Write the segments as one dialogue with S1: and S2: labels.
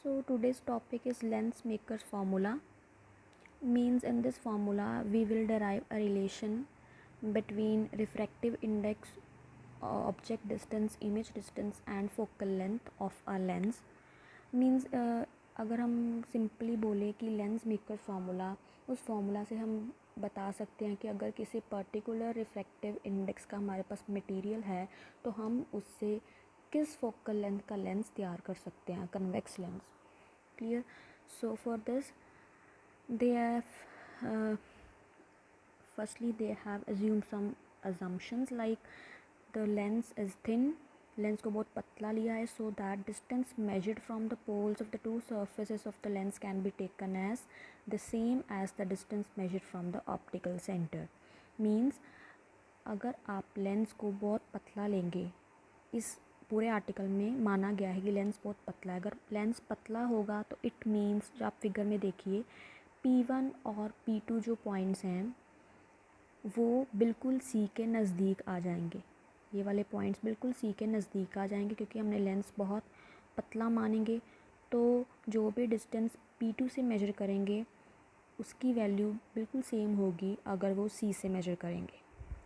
S1: So today's topic is lens maker's formula. Means in this formula we will derive a relation between refractive index, object distance, image distance and focal length of a lens. Means अगर हम simply बोले कि lens maker formula, उस formula से हम बता सकते हैं कि अगर किसी पर्टिकुलर रिफ्रैक्टिव इंडेक्स का हमारे पास मटेरियल है तो हम उससे किस फोकल लेंथ का लेंस तैयार कर सकते हैं, convex lens. Clear. So for this they have assumed some assumptions like the lens is thin, lens को बहुत पतला लिया है, so that distance measured from the poles of the two surfaces of the lens can be taken as the same as the distance measured from the optical centre. Means अगर आप lens को बहुत पतला लेंगे, इस पूरे आर्टिकल में माना गया है कि लेंस बहुत पतला है. अगर लेंस पतला होगा तो इट मीन्स, जो आप फिगर में देखिए, P1 और P2 जो पॉइंट्स हैं वो बिल्कुल C के नज़दीक आ जाएंगे. ये वाले पॉइंट्स बिल्कुल C के नज़दीक आ जाएंगे क्योंकि हमने लेंस बहुत पतला मानेंगे. तो जो भी डिस्टेंस P2 से मेजर करेंगे उसकी वैल्यू बिल्कुल सेम होगी अगर वो C से मेजर करेंगे.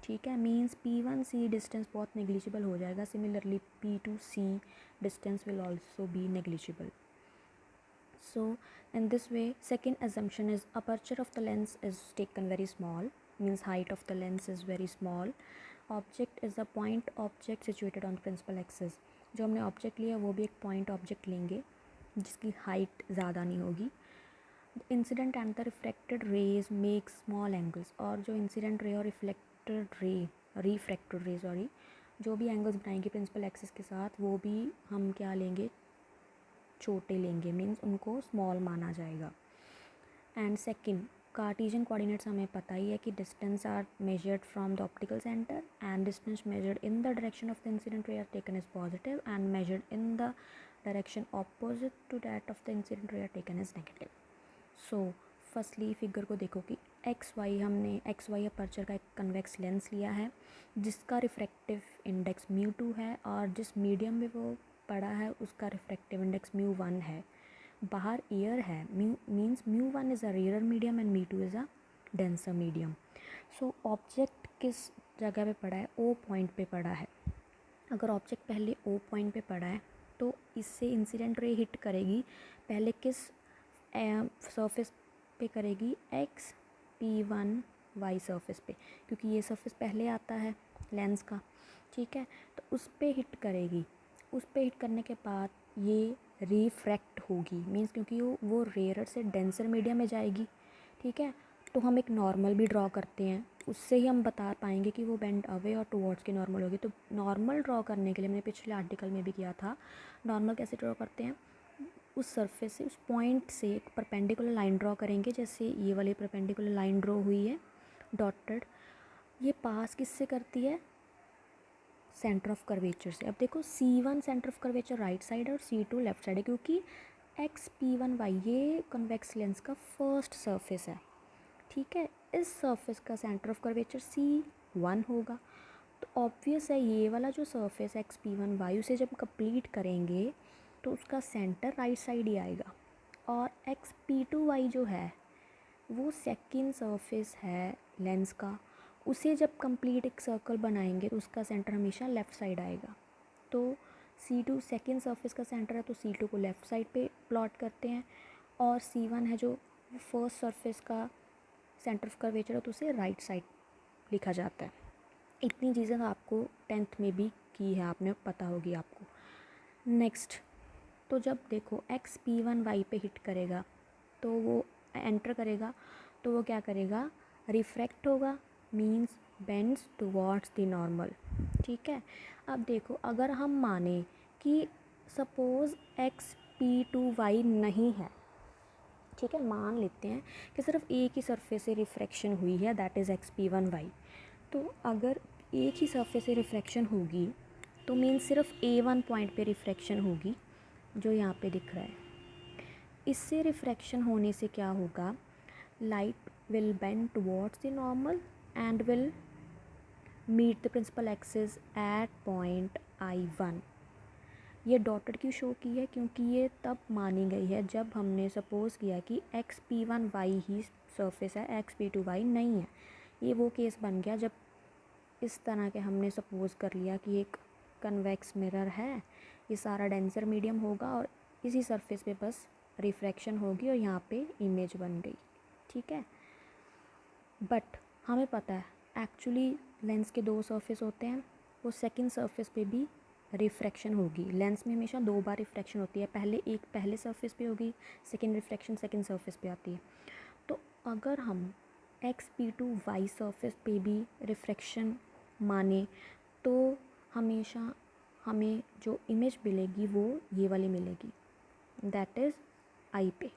S1: ठीक है. मीन्स P1C डिस्टेंस बहुत नेग्लिजिबल हो जाएगा. Similarly P2C distance will also be negligible. So in this way, second assumption is aperture of the lens is taken very small, means height of the lens is very small. Object is a point object situated on principal axis. जो हमने object लिया वो भी एक point object लेंगे जिसकी height ज़्यादा नहीं होगी. Incident and the reflected raise make small angles. और जो इंसिडेंट रे और रिफ्रैक्टेड रे जो भी एंगल्स बनाएंगे प्रिंसिपल एक्सिस के साथ वो भी हम क्या लेंगे, छोटे लेंगे. मीन्स उनको स्मॉल माना जाएगा. एंड सेकंड, कार्टेशियन कोऑर्डिनेट्स हमें पता ही है कि distance are measured from the optical centre and distance measured in the direction of the incident ray are taken as positive and measured in the direction opposite to that of the incident ray are taken as negative. So firstly figure को देखो कि हमने x Y aperture का एक convex lens लिया है जिसका refractive index μ2 है और जिस मीडियम में वो पड़ा है उसका रिफ्रैक्टिव इंडेक्स μ1 है. बाहर एयर है, means μ1 is a rarer medium and μ2 is a denser medium. So object किस जगह पे पड़ा है, O पॉइंट पे पड़ा है. अगर ऑब्जेक्ट पहले O पॉइंट पे पड़ा है तो इससे इंसिडेंट रे हिट करेगी पहले किस सरफेस पे करेगी, एक्स P1Y सरफेस पे, क्योंकि ये सरफेस पहले आता है लेंस का. ठीक है. तो उस पे हिट करेगी. उस पे हिट करने के बाद ये रिफ्रैक्ट होगी. मीन्स क्योंकि वो रेयर से डेंसर मीडियम में जाएगी. ठीक है. तो हम एक नॉर्मल भी ड्रॉ करते हैं, उससे ही हम बता पाएंगे कि वो बेंड अवे और टुवर्ड्स की नॉर्मल होगी. तो नॉर्मल ड्रॉ करने के लिए मैंने पिछले आर्टिकल में भी किया था, नॉर्मल कैसे ड्रॉ करते हैं, उस सरफेस से, उस पॉइंट से एक परपेंडिकुलर लाइन ड्रॉ करेंगे. जैसे ये वाली परपेंडिकुलर लाइन ड्रॉ हुई है डॉटेड, ये पास किससे करती है, सेंटर ऑफ कर्वेचर से. अब देखो C1 centre of curvature right side है और C2 लेफ्ट साइड है क्योंकि XP1Y ये कन्वेक्स लेंस का फर्स्ट सरफेस है. ठीक है. इस सरफेस का सेंटर ऑफ कर्वेचर C1 होगा. तो ऑब्वियस है ये वाला जो सरफेस XP1Y उसे जब कंप्लीट करेंगे तो उसका सेंटर राइट साइड ही आएगा. और XP2Y जो है वो सेकेंड सरफेस है लेंस का, उसे जब कंप्लीट एक सर्कल बनाएंगे तो उसका सेंटर हमेशा लेफ़्ट साइड आएगा. तो C2 सेकेंड सरफेस का सेंटर है तो C2 को लेफ़्ट साइड पे प्लॉट करते हैं और C1 है जो फर्स्ट सरफेस का सेंटर ऑफ कर्वेचर है तो उसे राइट साइड लिखा जाता है. इतनी चीज़ें आपको 10th में भी की है आपने, पता होगी आपको. नेक्स्ट, तो जब देखो XP1Y पे हिट करेगा तो वो एंटर करेगा तो वो क्या करेगा, रिफ्रैक्ट होगा. Means bends towards the normal. ठीक है. अब देखो अगर हम माने कि सपोज़ XP2Y नहीं है, ठीक है, मान लेते हैं कि सिर्फ एक ही सरफेस से रिफ्रैक्शन हुई है, दैट इज़ XP1Y. तो अगर एक ही सरफेस से रिफ्रैक्शन होगी तो मीन्स सिर्फ A1 पॉइंट पे रिफ्रैक्शन होगी जो यहाँ पे दिख रहा है. इससे रिफ्रैक्शन होने से क्या होगा, light will bend towards the normal and will meet the principal axis at point I1. ये डॉटेड क्यों शो की है, क्योंकि ये तब मानी गई है जब हमने सपोज़ किया कि XP1Y ही सरफेस है, XP2Y नहीं है। ये वो केस बन गया जब इस तरह के हमने सपोज़ कर लिया कि एक कन्वेक्स मिरर है, ये सारा डेंसर मीडियम होगा और इसी सरफेस पे बस रिफ्रैक्शन होगी और यहाँ पे इमेज बन गई, ठीक है। बट हमें पता है एक्चुअली लेंस के दो सरफेस होते हैं, वो सेकंड सरफेस पे भी रिफ्रैक्शन होगी। लेंस में हमेशा दो बार रिफ्रैक्शन होती है, पहले एक पहले सरफेस पे होगी, सेकंड रिफ्रैक्शन सेकंड सरफेस पे आती है। तो अगर हम XP2Y सरफेस पे भी रिफ्रैक्शन माने तो हमेशा हमें जो इमेज मिलेगी वो ये वाली मिलेगी, दैट इज़ आई पे,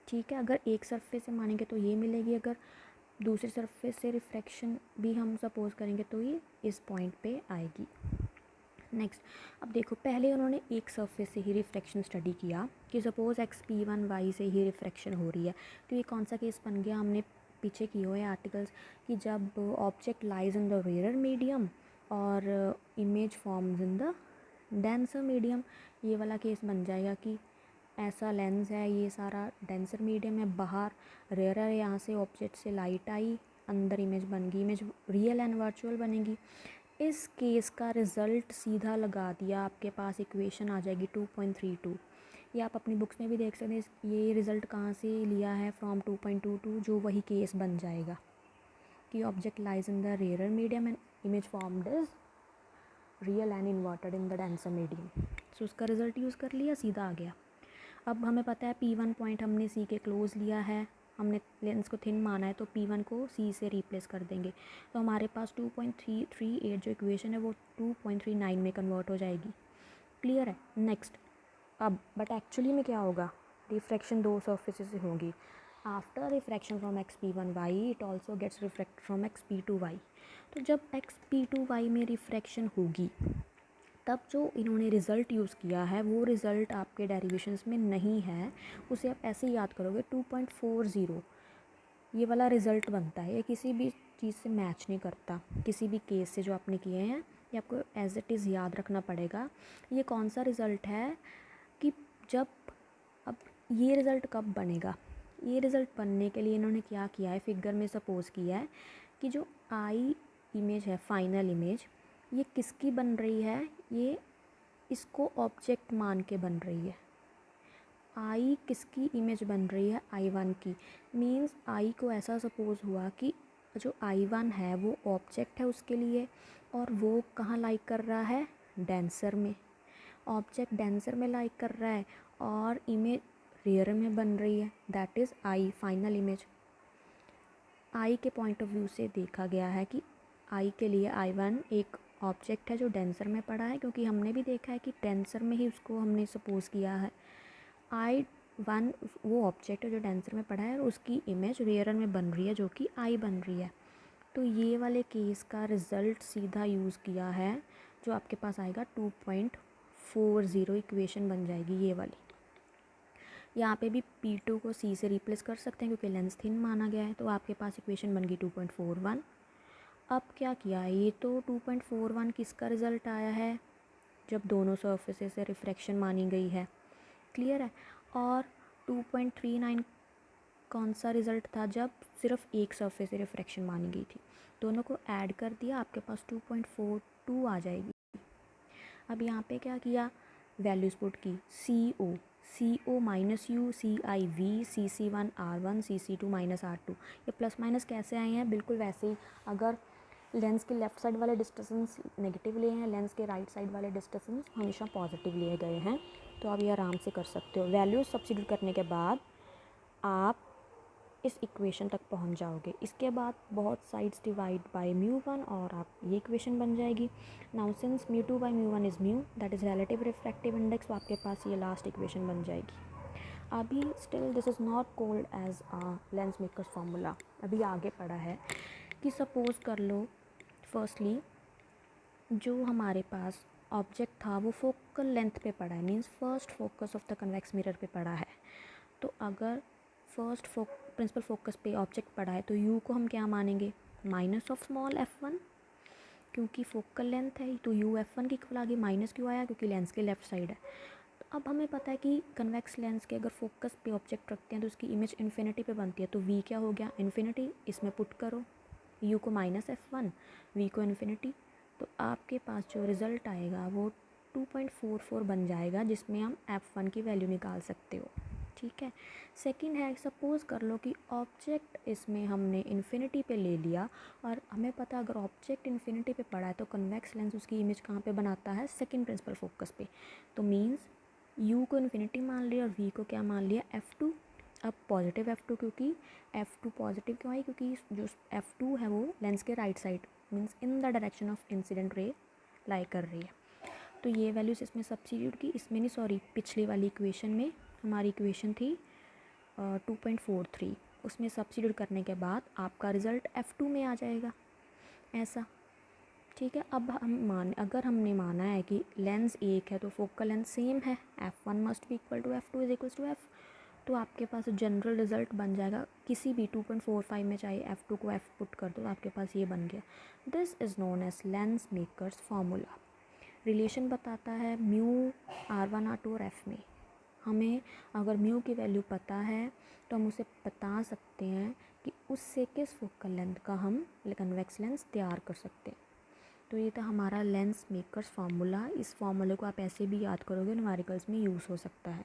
S1: ठीक है। अगर एक सरफेस से मानेंगे तो ये मिलेगी, अगर दूसरे सरफेस से रिफ्रैक्शन भी हम सपोज़ करेंगे तो ये इस पॉइंट पे आएगी। नेक्स्ट, अब देखो पहले उन्होंने एक सरफेस से ही रिफ्रैक्शन स्टडी किया कि सपोज़ XP1Y से ही रिफ्रैक्शन हो रही है, तो ये कौन सा केस बन गया, हमने पीछे किए हुए आर्टिकल्स कि जब object lies in the rarer medium और image forms in the denser medium, ये वाला केस बन जाएगा कि ऐसा लेंस है, ये सारा डेंसर मीडियम है, बाहर रेयर है, यहाँ से ऑब्जेक्ट से लाइट आई, अंदर इमेज बन गई, इमेज रियल एंड वर्चुअल बनेगी। इस केस का रिज़ल्ट सीधा लगा दिया, आपके पास इक्वेशन आ जाएगी 2.32। ये आप अपनी बुक्स में भी देख सकते हैं, ये रिज़ल्ट कहाँ से लिया है, फ्रॉम 2.22, जो वही केस बन जाएगा कि object lies in the rarer medium and image formed is real and inverted in the denser medium. So उसका रिज़ल्ट यूज़ कर लिया, सीधा आ गया। अब हमें पता है P1 पॉइंट हमने C के क्लोज लिया है, हमने लेंस को थिन माना है तो P1 को C से रिप्लेस कर देंगे, तो हमारे पास 2.338 जो इक्वेशन है वो 2.39 में कन्वर्ट हो जाएगी। क्लियर है। नेक्स्ट, अब बट एक्चुअली में क्या होगा, रिफ्रैक्शन दो सरफेसेस से होगी। After refraction from XP1Y it also gets refract from XP2Y। तो जब XP2Y में रिफ्रैक्शन होगी तब जो इन्होंने रिज़ल्ट यूज़ किया है वो रिज़ल्ट आपके डेरिवेशंस में नहीं है, उसे आप ऐसे ही याद करोगे 2.40 ये वाला रिज़ल्ट बनता है। ये किसी भी चीज़ से मैच नहीं करता, किसी भी केस से जो आपने किए हैं, ये आपको एज इट इज़ याद रखना पड़ेगा। ये कौन सा रिज़ल्ट है कि जब, अब ये रिज़ल्ट कब बनेगा, ये रिज़ल्ट बनने के लिए इन्होंने क्या किया है, फिगर में सपोज़ किया है कि जो आई इमेज है, फाइनल इमेज, ये किसकी बन रही है, ये इसको ऑब्जेक्ट मान के बन रही है। आई किसकी इमेज बन रही है, I1 की। मींस आई को ऐसा सपोज़ हुआ कि जो I1 है वो ऑब्जेक्ट है उसके लिए, और वो कहाँ लाइक कर रहा है, डेंसर में। ऑब्जेक्ट डेंसर में लाइक कर रहा है और इमेज रियर में बन रही है, that is eye final image. Eye के पॉइंट ऑफ व्यू से देखा गया है कि आई के लिए I1 एक ऑब्जेक्ट है जो डेंसर में पड़ा है, क्योंकि हमने भी देखा है कि डेंसर में ही उसको हमने सपोज़ किया है। I1 वो ऑब्जेक्ट है जो डेंसर में पड़ा है और उसकी इमेज रेयर में बन रही है जो कि आई बन रही है। तो ये वाले केस का रिज़ल्ट सीधा यूज़ किया है, जो आपके पास आएगा 2.40 इक्वेशन बन जाएगी ये वाली। यहाँ पे भी P2 को C से रिप्लेस कर सकते हैं क्योंकि लेंस थिन माना गया है, तो आपके पास इक्वेशन बन गई 2.41। अब क्या किया है, ये तो 2.41 किसका रिज़ल्ट आया है, जब दोनों सरफेसेस से रिफ्रैक्शन मानी गई है। क्लियर है। और 2.39 कौन सा रिज़ल्ट था, जब सिर्फ एक सरफेस से रिफ्रैक्शन मानी गई थी। दोनों को ऐड कर दिया, आपके पास 2.42 आ जाएगी। अब यहाँ पे क्या किया, वैल्यूज़ पुट की, CO -U CIV CC1 R1 CC2 -R2। ये प्लस माइनस कैसे आए हैं, बिल्कुल वैसे ही। अगर लेंस के लेफ़्ट साइड वाले डिस्टेंस नेगेटिव लिए हैं, लेंस के राइट साइड वाले डिस्टेंस हमेशा पॉजिटिव लिए गए हैं, तो आप ये आराम से कर सकते हो। वैल्यूज सब्स्टिट्यूट करने के बाद आप इस इक्वेशन तक पहुंच जाओगे। इसके बाद बहुत साइड्स डिवाइड बाय μ1 और आप ये इक्वेशन बन जाएगी। Now since μ2 by μ1 is mu, that is relative refractive index, तो आपके पास ये लास्ट इक्वेशन बन जाएगी। अभी still this is not called as a lens makers formula, अभी आगे पड़ा है कि सपोज़ कर लो फर्स्टली जो हमारे पास ऑब्जेक्ट था वो फोकल लेंथ पे पड़ा है, means first focus of the convex mirror पे पड़ा है। तो अगर फर्स्ट प्रिंसिपल फोकस पे ऑब्जेक्ट पड़ा है तो U को हम क्या मानेंगे, माइनस ऑफ स्मॉल f1, क्योंकि फोकल लेंथ है तो यू F1 की इक्वल आ गई, माइनस क्यों आया क्योंकि लेंस के लेफ्ट साइड है। तो अब हमें पता है कि कन्वेक्स लेंस के अगर फोकस पे ऑब्जेक्ट रखते हैं तो उसकी इमेज इन्फिनिटी पे बनती है, तो v क्या हो गया इन्फिनिटी, इसमें पुट करो u को -f1 v को इन्फिनिटी, तो आपके पास जो रिज़ल्ट आएगा वो 2.44 बन जाएगा, जिसमें हम f1 की वैल्यू निकाल सकते हो। ठीक है। सेकंड है, सपोज़ कर लो कि ऑब्जेक्ट इसमें हमने इन्फिनिटी पे ले लिया और हमें पता अगर ऑब्जेक्ट इन्फिनिटी पे पड़ा है तो कन्वेक्स लेंस उसकी इमेज कहाँ पे बनाता है, सेकंड प्रिंसिपल फोकस पे। तो मीन्स u को इन्फिनिटी मान लिया और v को क्या मान लिया f2। अब पॉजिटिव f2 क्योंकि f2 पॉजिटिव क्यों आई, क्योंकि जो f2 है वो लेंस के right side means in the direction of incident ray lie कर रही है। तो ये वैल्यूज़ इसमें सब्स्टिट्यूट की, इसमें नहीं सॉरी पिछली वाली इक्वेशन में हमारी इक्वेशन थी 2.43, उसमें सब्स्टिट्यूट करने के बाद आपका रिज़ल्ट f2 में आ जाएगा ऐसा। ठीक है। अब हम अगर हमने माना है कि लेंस एक है तो फोकल लेंथ सेम है, f1 must be equal to f2 is equal to f, तो आपके पास जनरल रिज़ल्ट बन जाएगा किसी भी 2.45 में, चाहे f2 को f पुट कर दो, आपके पास ये बन गया। This is known as lens makers formula. Relation बताता है म्यू R1 R2 और f में। हमें अगर म्यू की वैल्यू पता है तो हम उसे बता सकते हैं कि उससे किस फोकल लेंथ का हम कन्वेक्स लेंस तैयार कर सकते हैं। तो ये था हमारा लेंस मेकर्स फार्मूला। इस फार्मूले को आप ऐसे भी याद करोगे, न्यूमेरिकल्स में यूज़ हो सकता है।